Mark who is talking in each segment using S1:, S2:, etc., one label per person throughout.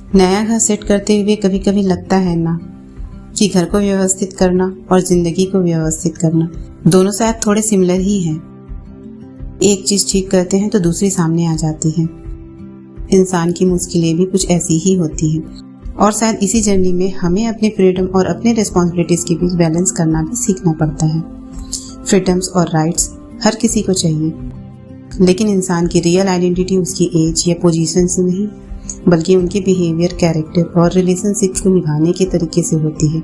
S1: नया घर सेट करते हुए कभी कभी लगता है ना कि घर को व्यवस्थित करना और जिंदगी को व्यवस्थित करना दोनों शायद थोड़े सिमिलर ही हैं। एक चीज ठीक करते हैं तो दूसरी सामने आ जाती है। इंसान की मुश्किलें भी कुछ ऐसी ही होती हैं और शायद इसी जर्नी में हमें अपने फ्रीडम और अपने रिस्पॉन्सिबिलिटीज के बीच बैलेंस करना भी सीखना पड़ता है। फ्रीडम्स और राइट्स हर किसी को चाहिए, लेकिन इंसान की रियल आइडेंटिटी उसकी एज या पोजीशन से नहीं बल्कि उनके बिहेवियर, कैरेक्टर और रिलेशनशिप को निभाने के तरीके से होती है।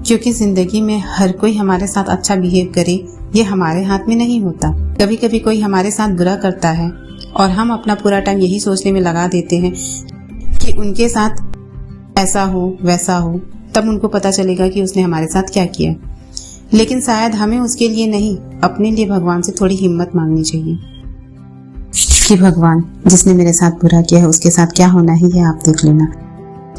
S1: क्योंकि जिंदगी में हर कोई हमारे साथ अच्छा बिहेव करे ये हमारे हाथ में नहीं होता। कभी कभी कोई हमारे साथ बुरा करता है और हम अपना पूरा टाइम यही सोचने में लगा देते हैं कि उनके साथ ऐसा हो वैसा हो, तब उनको पता चलेगा कि उसने हमारे साथ क्या किया। लेकिन शायद हमें उसके लिए नहीं, अपने लिए भगवान से थोड़ी हिम्मत मांगनी चाहिए कि भगवान, जिसने मेरे साथ बुरा किया है उसके साथ क्या होना है ये आप देख लेना,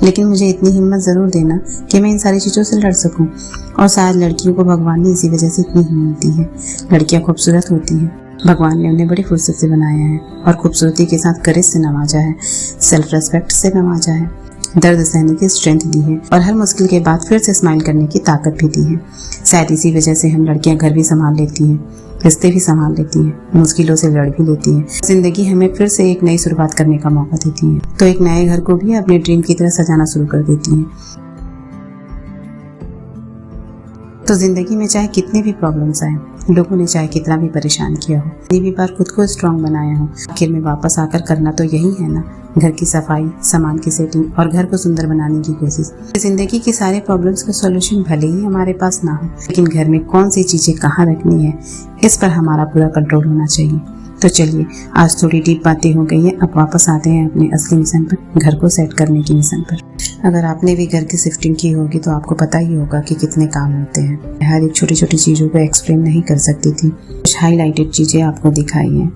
S1: लेकिन मुझे इतनी हिम्मत जरूर देना कि मैं इन सारी चीजों से लड़ सकूं। और शायद लड़कियों को भगवान ने इसी वजह से इतनी हिम्मत दी है। लड़कियां खूबसूरत होती हैं, भगवान ने उन्हें बड़ी फुर्सत से बनाया है और खूबसूरती के साथ करेज से नवाजा है, सेल्फ रेस्पेक्ट से नवाजा है, दर्द सहने की स्ट्रेंथ दी है और हर मुश्किल के बाद फिर से स्माइल करने की ताकत भी दी है। शायद इसी वजह से हम लड़कियां घर भी संभाल लेती हैं, रिश्ते भी संभाल लेती हैं, मुश्किलों से लड़ भी लेती हैं। जिंदगी हमें फिर से एक नई शुरुआत करने का मौका देती है, तो एक नए घर को भी अपने ड्रीम की तरह सजाना शुरू कर देती हैं। तो जिंदगी में चाहे कितनी भी प्रॉब्लम्स आए, लोगों ने चाहे कितना भी परेशान किया हो, कितनी भी बार खुद को स्ट्रांग बनाया हो, आखिर में वापस आकर करना तो यही है ना, घर की सफाई, सामान की सेटिंग और घर को सुंदर बनाने की कोशिश। जिंदगी की सारे प्रॉब्लम्स का सॉल्यूशन भले ही हमारे पास ना हो, लेकिन घर में कौन सी चीजें कहाँ रखनी है इस पर हमारा पूरा कंट्रोल होना चाहिए। तो चलिए, आज थोड़ी डीप बातें हो गई हैं, अब वापस आते हैं अपने असली मिशन पर, घर को सेट करने की मिशन पर। अगर आपने भी घर की शिफ्टिंग की होगी तो आपको पता ही होगा कि कितने काम होते हैं। हर एक छोटी छोटी चीजों को एक्सप्लेन नहीं कर सकती थी, कुछ हाईलाइटेड चीजें आपको दिखाई हैं।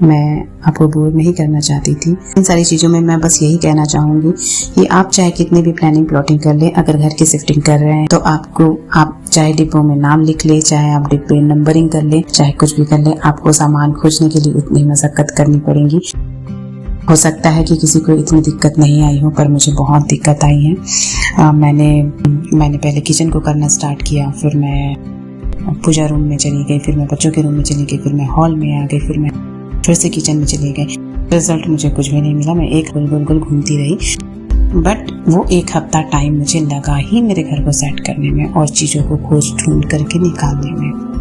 S1: मैं आपको बोर नहीं करना चाहती थी। इन सारी चीजों में मैं बस यही कहना चाहूंगी कि आप चाहे कितनी भी प्लानिंग प्लॉटिंग कर ले, अगर घर की शिफ्टिंग कर रहे हैं तो आप चाहे डिब्बों में नाम लिख ले, चाहे आप डिब्बे नंबरिंग कर ले, चाहे कुछ भी कर ले, आपको सामान खोजने के लिए उतनी मशक्कत करनी पड़ेगी। हो सकता है कि किसी को इतनी दिक्कत नहीं आई हो, पर मुझे बहुत दिक्कत आई है। मैंने पहले किचन को करना स्टार्ट किया, फिर मैं पूजा रूम में चली गई, फिर मैं बच्चों के रूम में चली गई, फिर मैं हॉल में आ गई, फिर से किचन में चली गई। रिजल्ट मुझे कुछ भी नहीं मिला, मैं एक गोल गोल घूमती रही। बट वो एक हफ्ता टाइम मुझे लगा ही मेरे घर को सेट करने में और चीज़ों को खोज ढूंढ करके निकालने में।